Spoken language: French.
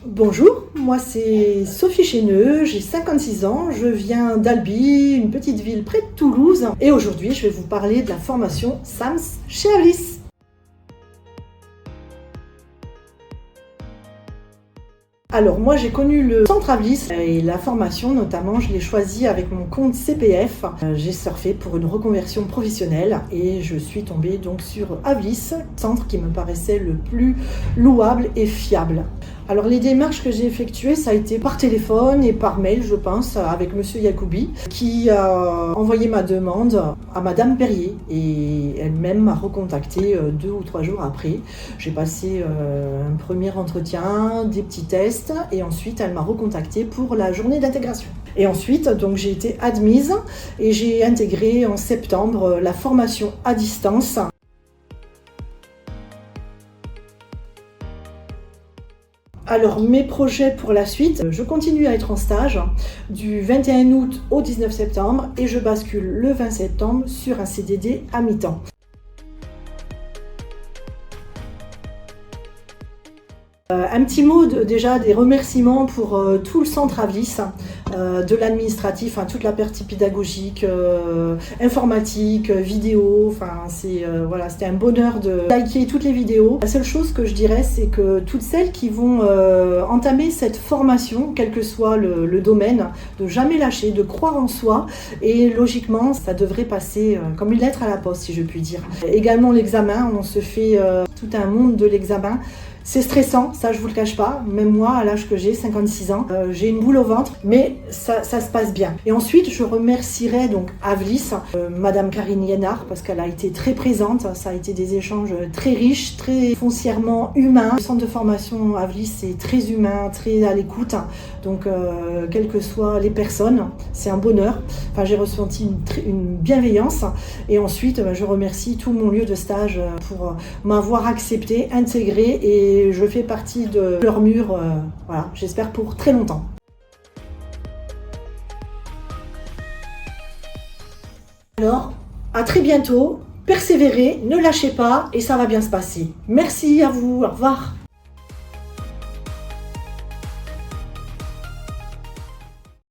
Bonjour, moi c'est Sophie Chéneux, j'ai 56 ans, je viens d'Albi, une petite ville près de Toulouse, et aujourd'hui je vais vous parler de la formation SAMS chez Avlis. Alors moi j'ai connu le centre Avlis et la formation notamment je l'ai choisi avec mon compte CPF. J'ai surfé pour une reconversion professionnelle et je suis tombée donc sur Avlis, centre qui me paraissait le plus louable et fiable. Alors les démarches que j'ai effectuées, ça a été par téléphone et par mail, je pense, avec Monsieur Yacoubi, qui a envoyé ma demande à Madame Perrier et elle-même m'a recontacté 2 ou 3 jours après. J'ai passé un premier entretien, des petits tests et ensuite elle m'a recontacté pour la journée d'intégration. Et ensuite, donc j'ai été admise et j'ai intégré en septembre la formation à distance. Alors mes projets pour la suite, je continue à être en stage du 21 août au 19 septembre et je bascule le 20 septembre sur un CDD à mi-temps. Un petit mot déjà des remerciements pour tout le centre Avlis, de l'administratif, toute la partie pédagogique, informatique, vidéo, c'était un bonheur de liker toutes les vidéos. La seule chose que je dirais, c'est que toutes celles qui vont entamer cette formation, quel que soit le domaine, de jamais lâcher, de croire en soi et logiquement ça devrait passer comme une lettre à la poste si je puis dire. Également l'examen, on se fait tout un monde de l'examen. C'est stressant, ça je vous le cache pas, même moi à l'âge que j'ai, 56 ans, j'ai une boule au ventre, mais ça se passe bien. Et ensuite je remercierai donc Avlis, Madame Karine Liénard, parce qu'elle a été très présente, ça a été des échanges très riches, très foncièrement humains. Le centre de formation Avlis c'est très humain, très à l'écoute, donc quelles que soient les personnes, c'est un bonheur. J'ai ressenti une bienveillance et ensuite je remercie tout mon lieu de stage pour m'avoir accepté, intégré et je fais partie de leur mur, j'espère pour très longtemps. Alors, à très bientôt, persévérez, ne lâchez pas et ça va bien se passer. Merci à vous, au revoir.